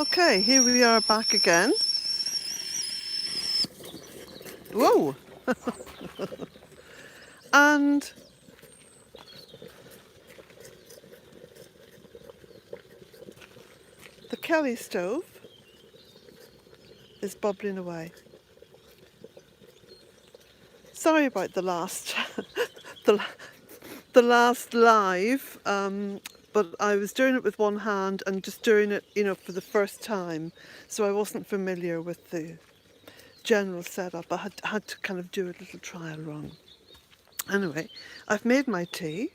Okay, here we are back again. Whoa! And the Kelly stove is bubbling away. Sorry about the last, the, the last live, but I was doing it with one hand and just doing it, for the first time. So I wasn't familiar with the general setup. I had to kind of do a little trial run. Anyway, I've made my tea.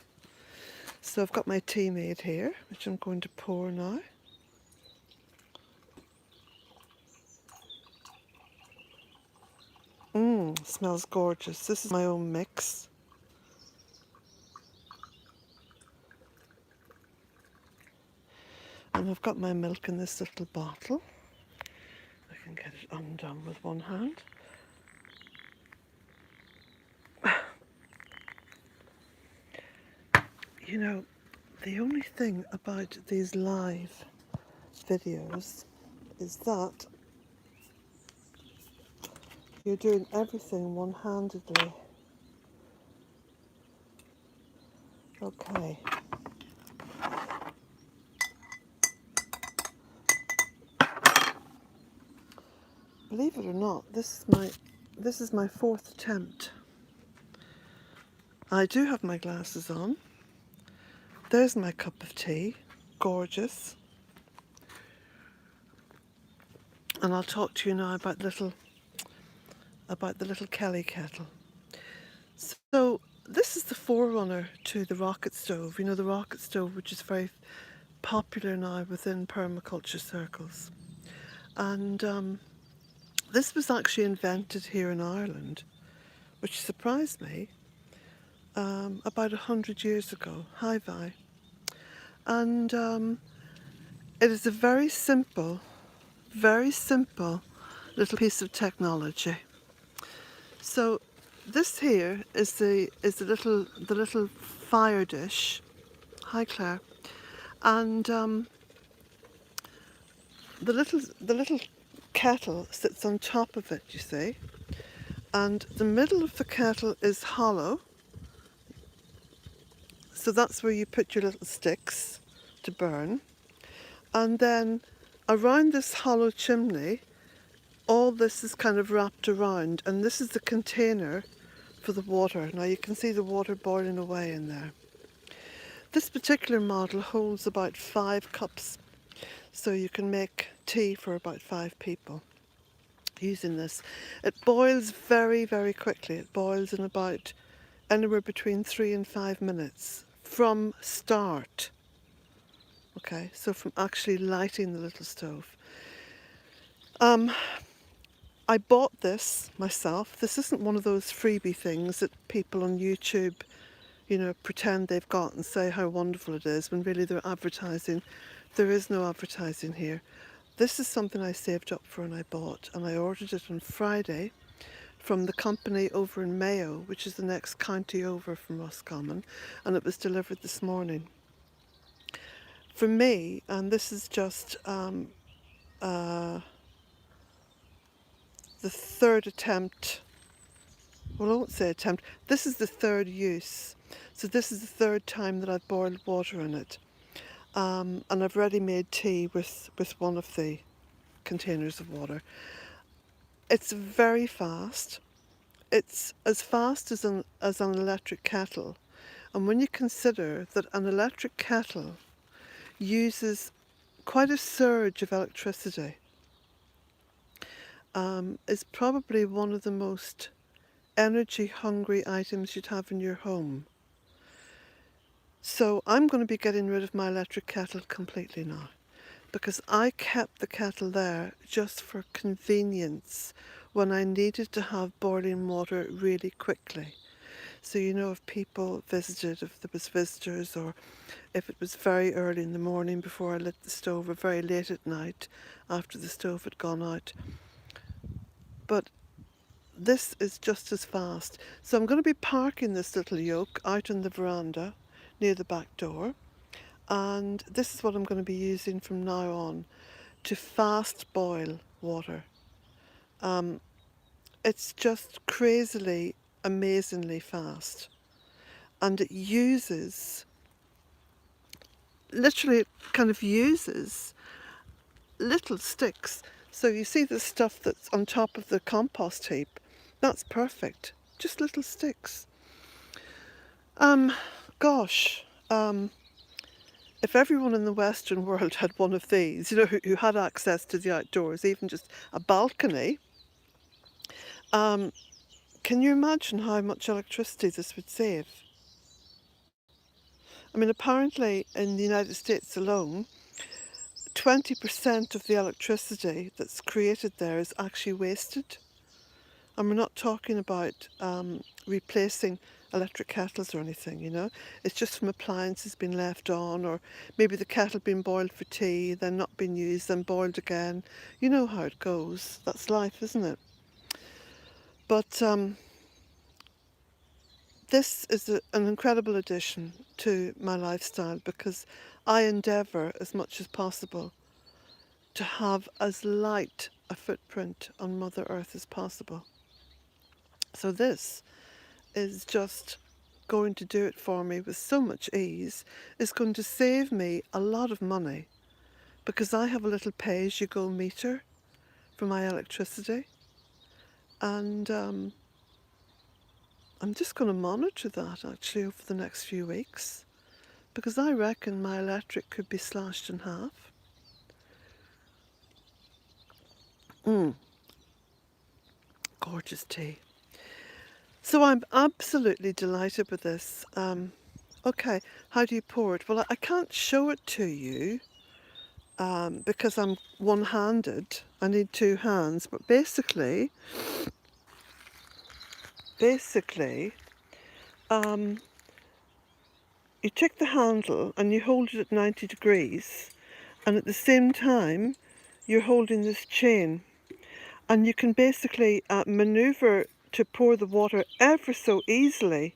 So I've got my tea made here, which I'm going to pour now. Smells gorgeous. This is my own mix. And I've got my milk in this little bottle. I can get it undone with one hand. You know, the only thing about these live videos is that you're doing everything one-handedly. Okay. Believe it or not, this is my fourth attempt. I do have my glasses on. There's my cup of tea. Gorgeous. And I'll talk to you now about the little Kelly kettle. So this is the forerunner to the rocket stove. You know, the rocket stove, which is very popular now within permaculture circles. And this was actually invented here in Ireland, which surprised me, about 100 years ago. Hi, Vi. And it is a very simple little piece of technology. So this here is the little fire dish. Hi, Claire. And the little kettle sits on top of it, you see. And the middle of the kettle is hollow. So that's where you put your little sticks to burn. And then around this hollow chimney, all this is kind of wrapped around, and this is the container for the water. Now you can see the water boiling away in there. This particular model holds about 5 cups, so you can make tea for about 5 people using this. It boils very, very quickly. It boils in about anywhere between 3 and 5 minutes from start. Okay, so from actually lighting the little stove. I bought this myself. This isn't one of those freebie things that people on YouTube, pretend they've got and say how wonderful it is when really they're advertising. There is no advertising here. This is something I saved up for and I bought, and I ordered it on Friday from the company over in Mayo, which is the next county over from Roscommon, and it was delivered this morning. For me, and this is just the third attempt, well, I won't say attempt, this is the third use. So this is the third time that I've boiled water in it. And I've already made tea with one of the containers of water. It's very fast. It's as fast as an electric kettle. And when you consider that an electric kettle uses quite a surge of electricity, is probably one of the most energy hungry items you'd have in your home. So I'm going to be getting rid of my electric kettle completely now, because I kept the kettle there just for convenience when I needed to have boiling water really quickly. So if people visited, if there was visitors, or if it was very early in the morning before I lit the stove, or very late at night after the stove had gone out. But this is just as fast. So I'm going to be parking this little yoke out on the veranda near the back door, and this is what I'm going to be using from now on. to fast boil water. It's just crazily, amazingly fast. And it uses, literally, it kind of uses little sticks. So you see the stuff that's on top of the compost heap? That's perfect. Just little sticks. Gosh, if everyone in the Western world had one of these, who had access to the outdoors, even just a balcony, can you imagine how much electricity this would save? I mean, apparently in the United States alone, 20% of the electricity that's created there is actually wasted. And we're not talking about replacing electric kettles or anything. It's just from appliances being left on, or maybe the kettle being boiled for tea, then not being used, then boiled again. You know how it goes. That's life, isn't it? But this is an incredible addition to my lifestyle, because I endeavour as much as possible to have as light a footprint on Mother Earth as possible. So this is just going to do it for me with so much ease. It's going to save me a lot of money, because I have a little pay-as-you-go meter for my electricity, and I'm just going to monitor that actually over the next few weeks, because I reckon my electric could be slashed in half. Gorgeous tea. So I'm absolutely delighted with this. Okay, how do you pour it? Well, I can't show it to you because I'm one-handed. I need two hands. But basically, you take the handle and you hold it at 90 degrees, and at the same time, you're holding this chain. And you can basically maneuver to pour the water ever so easily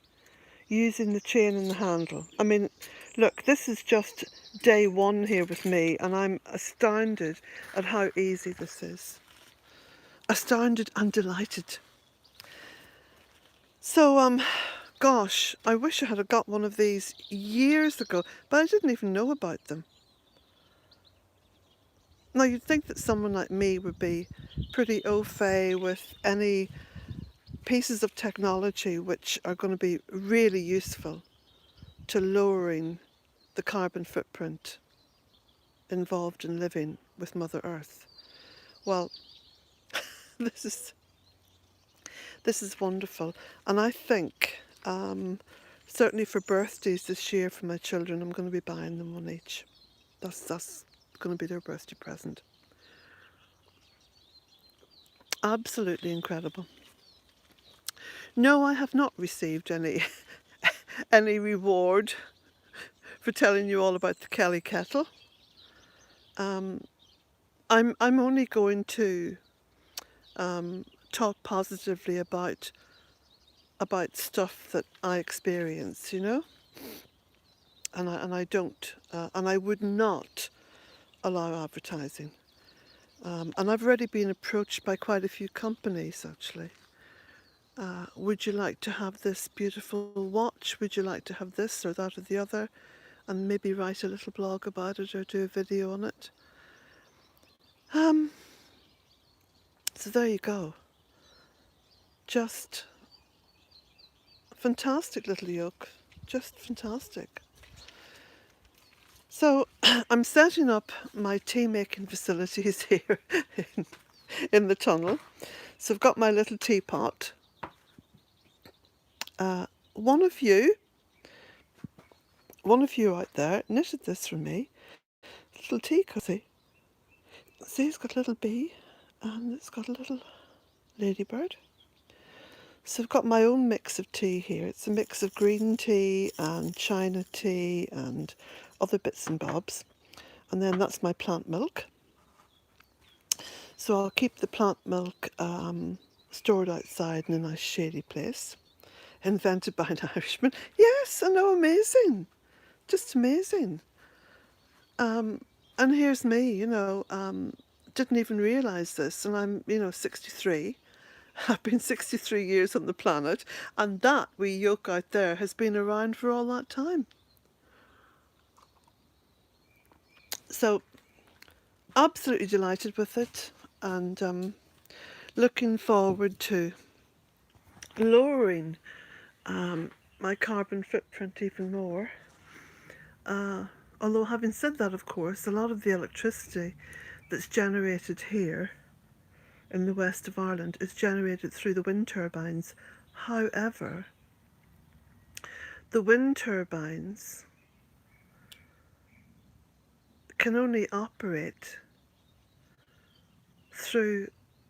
using the chain and the handle. I mean, look, this is just day one here with me, and I'm astounded at how easy this is. Astounded and delighted. So, gosh, I wish I had got one of these years ago, but I didn't even know about them. Now, you'd think that someone like me would be pretty au fait with any pieces of technology which are going to be really useful to lowering the carbon footprint involved in living with Mother Earth. Well, this is wonderful, and I think certainly for birthdays this year for my children, I'm going to be buying them one each. That's going to be their birthday present. Absolutely incredible. No, I have not received any any reward for telling you all about the Kelly kettle. I'm only going to talk positively about stuff that I experience, and I don't, and I would not allow advertising. And I've already been approached by quite a few companies actually. Would you like to have this beautiful watch? Would you like to have this or that or the other? And maybe write a little blog about it or do a video on it. So there you go. Just fantastic little yoke. Just fantastic. So I'm setting up my tea making facilities here in the tunnel. So I've got my little teapot. One of you out there knitted this for me. Little tea cozy. See, it's got a little bee and it's got a little ladybird. So I've got my own mix of tea here. It's a mix of green tea and China tea and other bits and bobs. And then that's my plant milk. So I'll keep the plant milk stored outside in a nice shady place. Invented by an Irishman. Yes, I know, amazing. Just amazing. And And here's me, didn't even realise this, and I'm, 63. I've been 63 years on the planet, and that wee yoke out there has been around for all that time. So, absolutely delighted with it, and looking forward to lowering my carbon footprint even more. Although, having said that, of course, a lot of the electricity that's generated here in the west of Ireland is generated through the wind turbines. However, the wind turbines can only operate through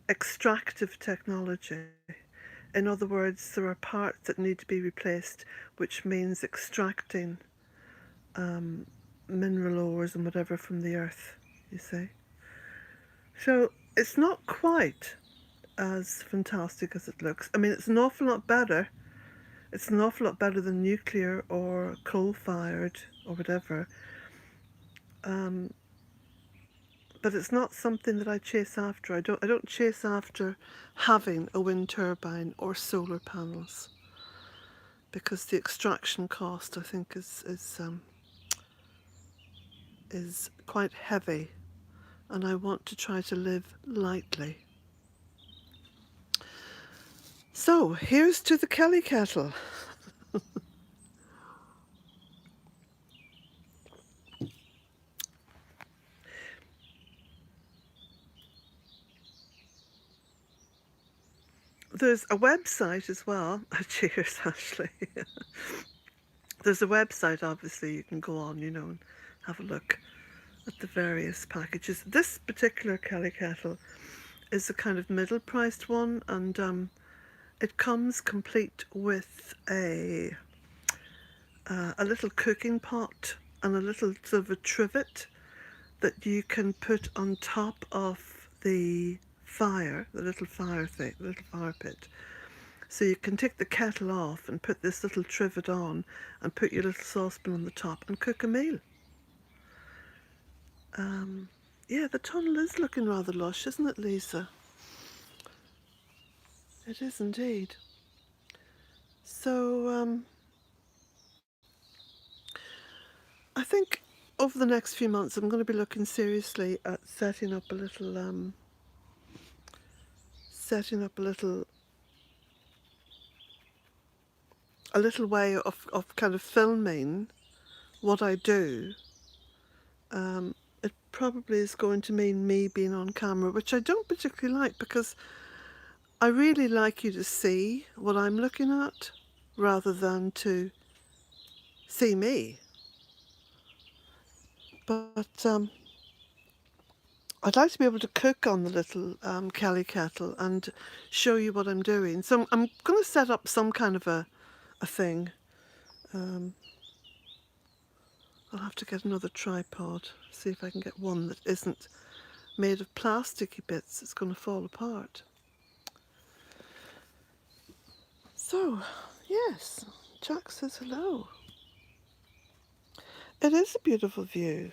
extractive technology. In other words, there are parts that need to be replaced, which means extracting mineral ores and whatever from the earth, you see. So it's not quite as fantastic as it looks. I mean, it's an awful lot better. It's an awful lot better than nuclear or coal-fired or whatever. But it's not something that I chase after. I don't chase after having a wind turbine or solar panels, because the extraction cost, I think, is quite heavy, and I want to try to live lightly. So here's to the Kelly kettle. There's a website as well. Cheers, Ashley. There's a website, obviously, you can go on, and have a look at the various packages. This particular Kelly kettle is a kind of middle-priced one, and it comes complete with a little cooking pot and a little sort of a trivet that you can put on top of the fire, the little fire thing, the little fire pit. So you can take the kettle off and put this little trivet on and put your little saucepan on the top and cook a meal. Yeah, the tunnel is looking rather lush, isn't it, Lisa? It is indeed. So I think over the next few months I'm going to be looking seriously at setting up a little way of kind of filming what I do. It probably is going to mean me being on camera, which I don't particularly like, because I really like you to see what I'm looking at rather than to see me. But I'd like to be able to cook on the little Kelly kettle and show you what I'm doing. So I'm going to set up some kind of a thing. I'll have to get another tripod, see if I can get one that isn't made of plasticky bits. It's going to fall apart. So, yes, Jack says hello. It is a beautiful view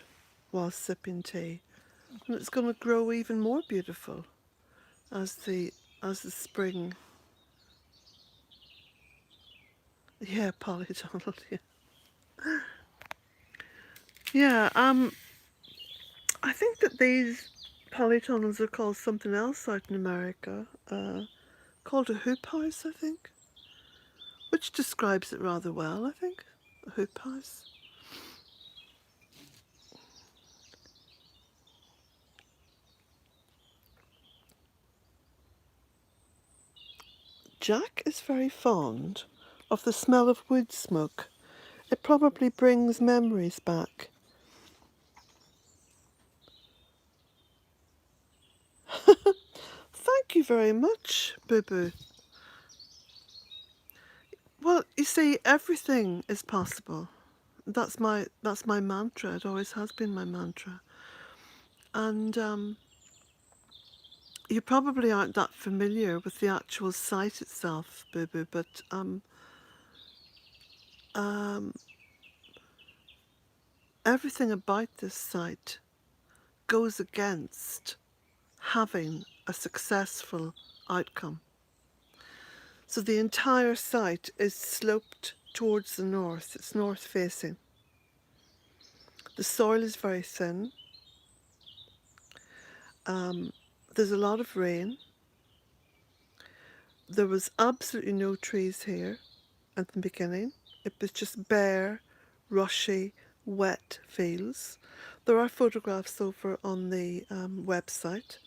while sipping tea, and it's going to grow even more beautiful as the spring. Yeah, Polly Donald. Yeah. Yeah. I think that these polytunnels are called something else out in America, called a hoop house, I think, which describes it rather well, I think, a hoop house. Jack is very fond of the smell of wood smoke. It probably brings memories back. Thank you very much, Boo Boo. Well, you see, everything is possible. That's my mantra. It always has been my mantra. And you probably aren't that familiar with the actual site itself, Boo Boo, but everything about this site goes against having a successful outcome. So the entire site is sloped towards the north. It's north facing. The soil is very thin. There's a lot of rain. There was absolutely no trees here at the beginning. It was just bare, rushy, wet fields. There are photographs over on the website,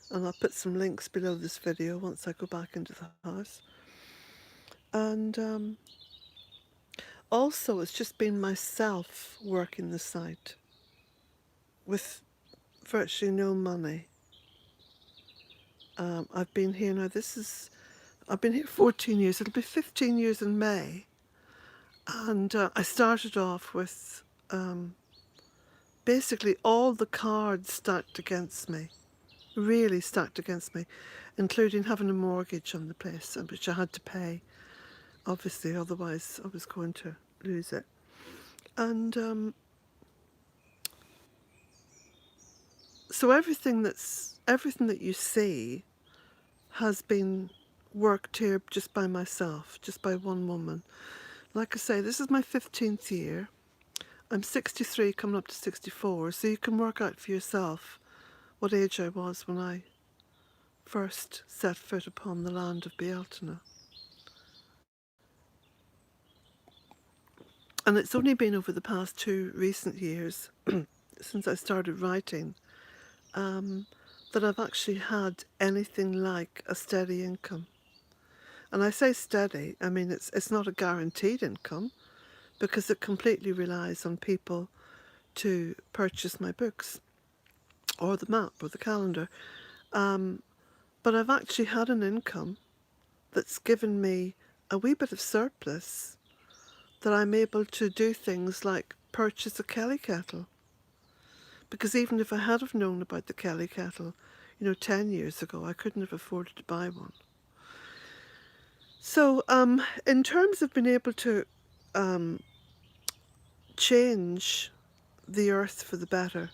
and I'll put some links below this video once I go back into the house. And also, it's just been myself working the site with virtually no money. I've been here now, I've been here 14 years, it'll be 15 years in May. And I started off with basically all the cards stacked against me, really stacked against me, including having a mortgage on the place, which I had to pay, obviously, otherwise I was going to lose it. And so everything that you see has been worked here just by myself, just by one woman. Like I say, this is my 15th year. I'm 63, coming up to 64, so you can work out for yourself what age I was when I first set foot upon the land of Bealtaine. And it's only been over the past 2 recent years, since I started writing, that I've actually had anything like a steady income. And I say steady, I mean it's not a guaranteed income, because it completely relies on people to purchase my books, or the map, or the calendar. But I've actually had an income that's given me a wee bit of surplus that I'm able to do things like purchase a Kelly kettle. Because even if I had have known about the Kelly kettle, 10 years ago, I couldn't have afforded to buy one. So in terms of being able to change the earth for the better,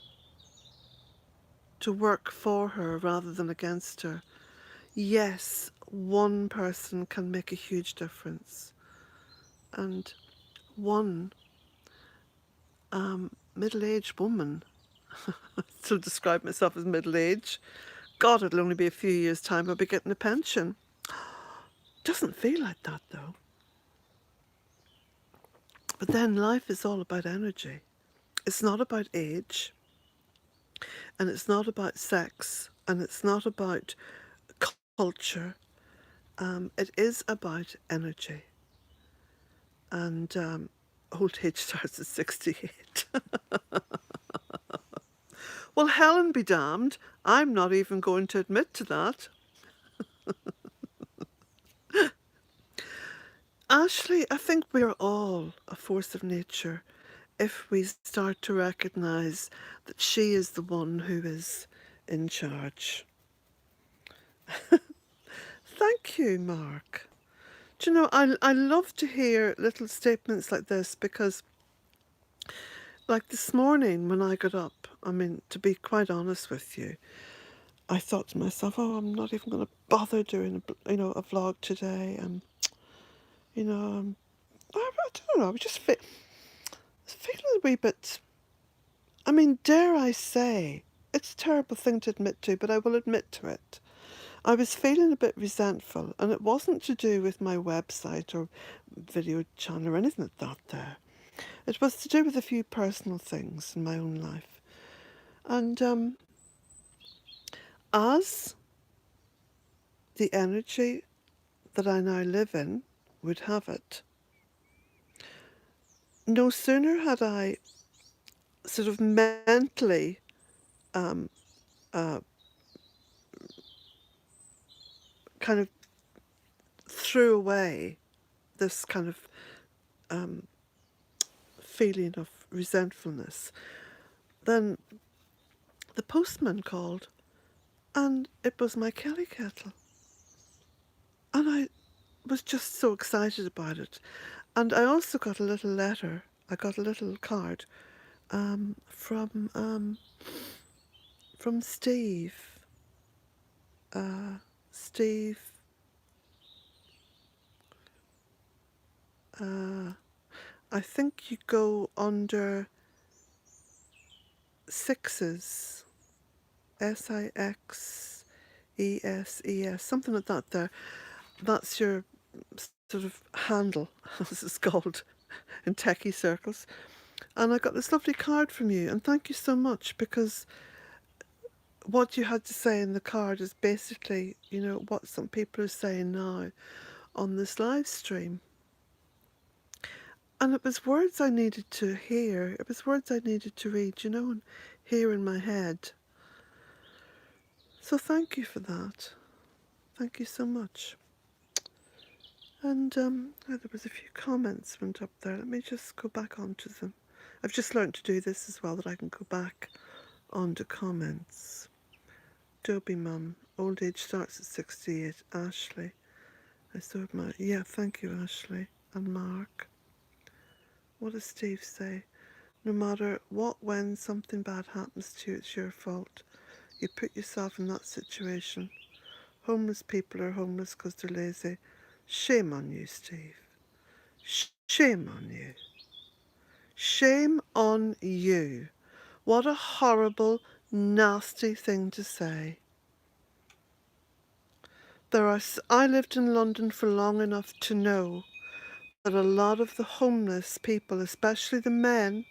to work for her rather than against her, yes, one person can make a huge difference. And one middle-aged woman, I still describe myself as middle-aged. God, it'll only be a few years' time I'll be getting a pension. Doesn't feel like that though. But then life is all about energy. It's not about age, and it's not about sex, and it's not about culture. It is about energy. And old age starts at 68. Well, Helen be damned, I'm not even going to admit to that. Ashley, I think we're all a force of nature if we start to recognise that she is the one who is in charge. Thank you, Mark. Do you know, I love to hear little statements like this, because like this morning when I got up, I mean, to be quite honest with you, I thought to myself, oh, I'm not even going to bother doing a vlog today. I don't know, I was just feeling a wee bit, I mean, dare I say, it's a terrible thing to admit to, but I will admit to it. I was feeling a bit resentful, and it wasn't to do with my website or video channel or anything like that there. It was to do with a few personal things in my own life. And as the energy that I now live in would have it, no sooner had I sort of mentally kind of threw away this kind of feeling of resentfulness, then the postman called, and it was my Kelly kettle. And I was just so excited about it. And I also got a little letter, I got a little card from from Steve. Steve, I think you go under sixes, SIXESES, something like that there. That's your sort of handle, as it's called in techie circles. And I got this lovely card from you, and thank you so much, because what you had to say in the card is basically, you know, what some people are saying now on this live stream. And it was words I needed to hear. It was words I needed to read, you know, and hear in my head. So thank you for that. Thank you so much. And there was a few comments went up there. Let me just go back onto them. I've just learned to do this as well, that I can go back onto comments. Dobie Mum, old age starts at 68. Ashley, I so admire. Yeah, thank you, Ashley. And Mark. What does Steve say? No matter what, when something bad happens to you, it's your fault. You put yourself in that situation. Homeless people are homeless because they're lazy. Shame on you, Steve. Shame on you. Shame on you. What a horrible, nasty thing to say. I lived in London for long enough to know that a lot of the homeless people, especially the men,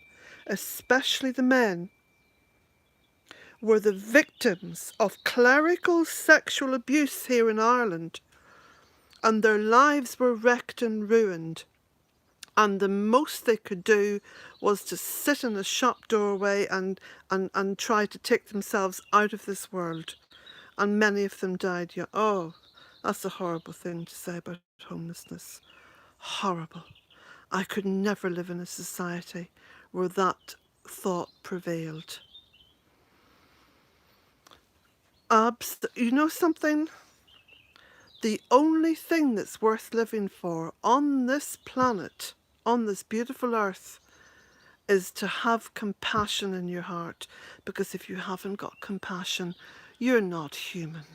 were the victims of clerical sexual abuse here in Ireland, and their lives were wrecked and ruined. And the most they could do was to sit in a shop doorway and try to take themselves out of this world. And many of them died young. Oh, that's a horrible thing to say about homelessness. Horrible. I could never live in a society where that thought prevailed. You know something? The only thing that's worth living for on this planet, on this beautiful earth, is to have compassion in your heart. Because if you haven't got compassion, you're not human.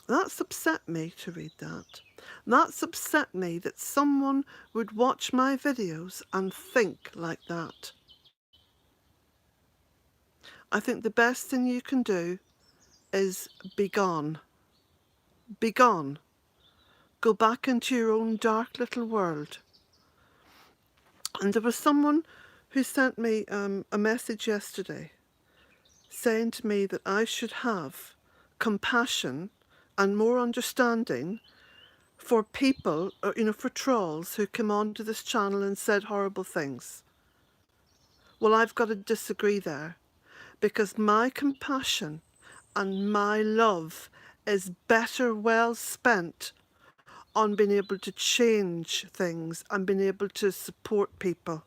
That's upset me to read that. That's upset me that someone would watch my videos and think like that. I think the best thing you can do is be gone. Be gone. Go back into your own dark little world. And there was someone who sent me a message yesterday saying to me that I should have compassion and more understanding for people, you know, for trolls who come onto this channel and said horrible things. Well, I've got to disagree there, because my compassion and my love is better well spent on being able to change things and being able to support people.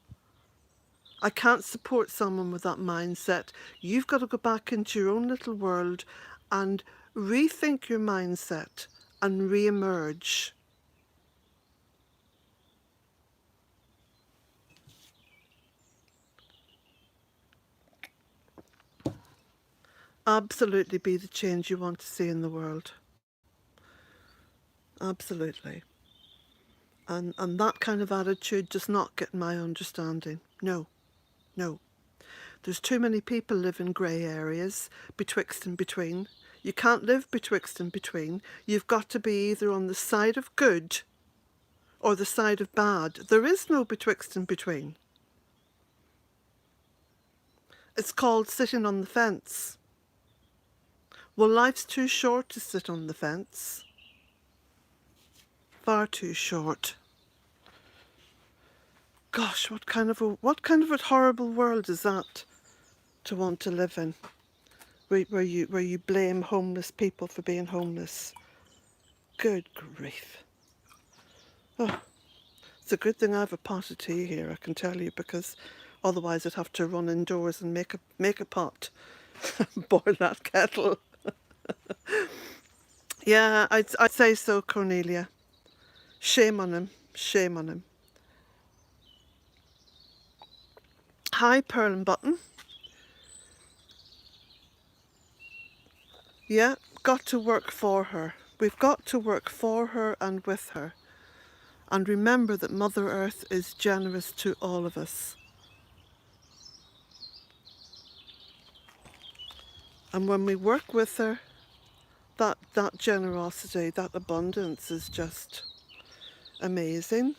I can't support someone with that mindset. You've got to go back into your own little world and rethink your mindset and re-emerge. Absolutely be the change you want to see in the world. Absolutely. And that kind of attitude does not get my understanding. No, no. There's too many people live in grey areas, betwixt and between. You can't live betwixt and between. You've got to be either on the side of good or the side of bad. There is no betwixt and between. It's called sitting on the fence. Well, life's too short to sit on the fence. Far too short. Gosh, what kind of a horrible world is that to want to live in? Where you blame homeless people for being homeless. Good grief. Oh, it's a good thing I have a pot of tea here, I can tell you, because otherwise I'd have to run indoors and make a pot, boil that kettle. Yeah, I'd say so, Cornelia. Shame on him. Shame on him. Hi, Pearl and Button. Yeah, got to work for her. We've got to work for her and with her. And remember that Mother Earth is generous to all of us. And when we work with her, that generosity, that abundance is just amazing.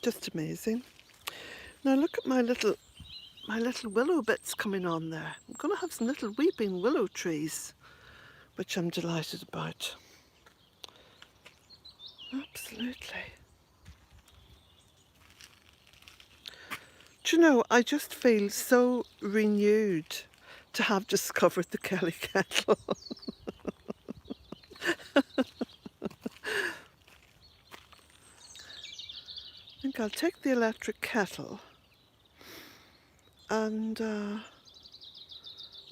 Just amazing. Now look at my little willow bits coming on there. I'm going to have some little weeping willow trees, which I'm delighted about. Absolutely. Do you know, I just feel so renewed to have discovered the Kelly kettle. I think I'll take the electric kettle and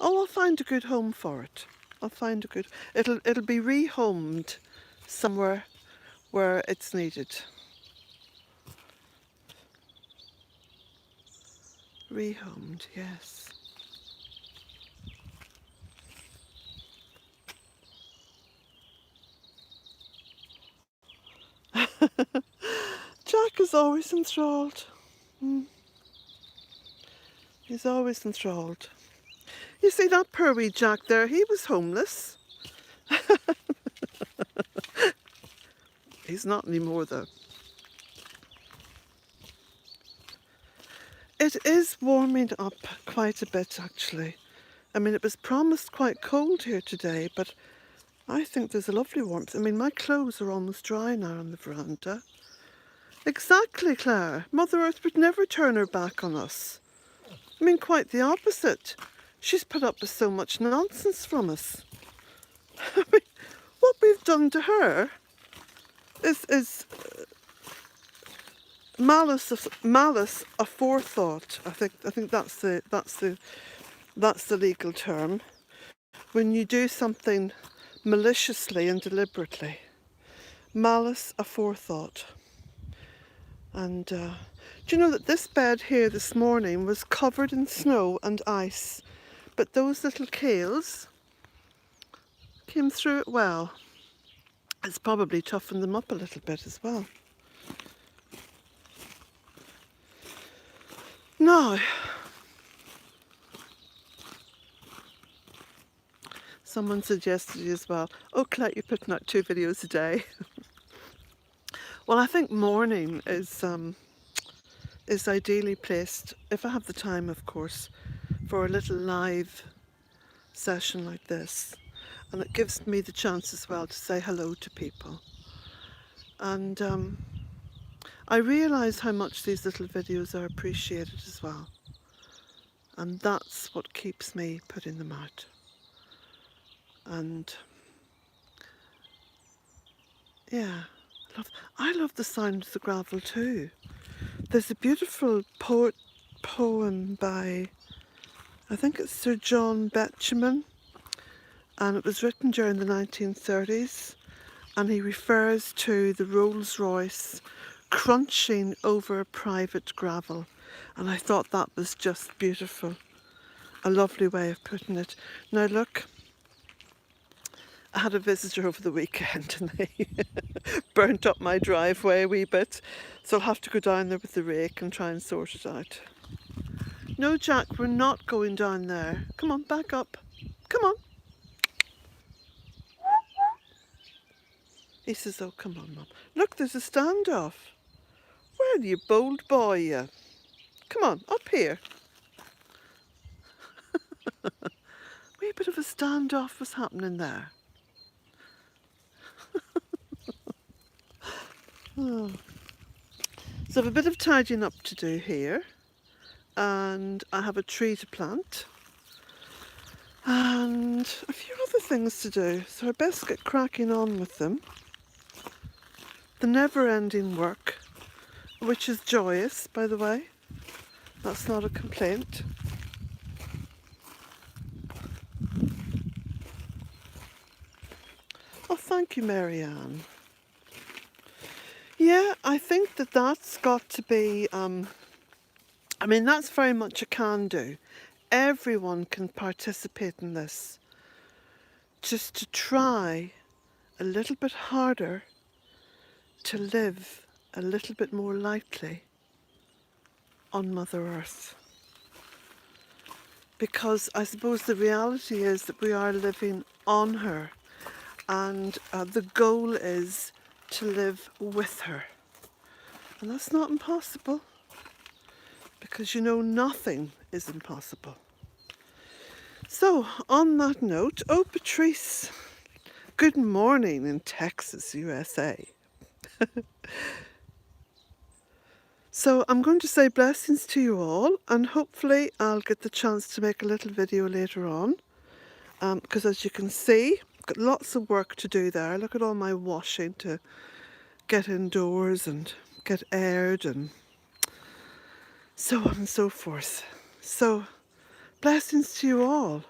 I'll find a good home for it. I'll find a good. It'll be rehomed somewhere where it's needed. Rehomed, yes. Jack is always enthralled. He's always enthralled. You see that poor wee Jack there, he was homeless. He's not anymore though. It is warming up quite a bit actually. I mean, it was promised quite cold here today, but I think there's a lovely warmth. I mean, my clothes are almost dry now on the veranda. Exactly, Claire. Mother Earth would never turn her back on us. I mean, quite the opposite. She's put up with so much nonsense from us. I mean, what we've done to her is malice aforethought. I think that's the legal term. When you do something maliciously and deliberately, malice aforethought. And do you know that this bed here this morning was covered in snow and ice, but those little kales came through it well. It's probably toughened them up a little bit as well. Now, someone suggested as well, oh Claire, you're putting out 2 videos a day. Well, I think morning is ideally placed, if I have the time of course, for a little live session like this. And it gives me the chance as well to say hello to people. And I realise how much these little videos are appreciated as well. And that's what keeps me putting them out. And yeah, I love the sound of the gravel too. There's a beautiful poem by, I think it's Sir John Betjeman, and it was written during the 1930s, and he refers to the Rolls-Royce crunching over private gravel, and I thought that was just beautiful. A lovely way of putting it. Now look, I had a visitor over the weekend and they burnt up my driveway a wee bit, so I'll have to go down there with the rake and try and sort it out. No, Jack, we're not going down there. Come on, back up. Come on. He says, oh, come on, Mum. Look, there's a standoff. Well, you bold boy, you. Come on, up here. Wee bit of a standoff was happening there. Oh. So I have a bit of tidying up to do here, and I have a tree to plant and a few other things to do, so I best get cracking on with them. The never-ending work, which is joyous, by the way. That's not a complaint. Oh, thank you, Marianne. Yeah, I think that's got to be, I mean, that's very much a can do. Everyone can participate in this just to try a little bit harder to live a little bit more lightly on Mother Earth. Because I suppose the reality is that we are living on her, and the goal is to live with her. And that's not impossible, because you know nothing is impossible. So on that note, oh Patrice, good morning in Texas, USA. So I'm going to say blessings to you all, and hopefully I'll get the chance to make a little video later on, because as you can see, I've got lots of work to do there. Look at all my washing to get indoors and get aired and so on and so forth. So blessings to you all.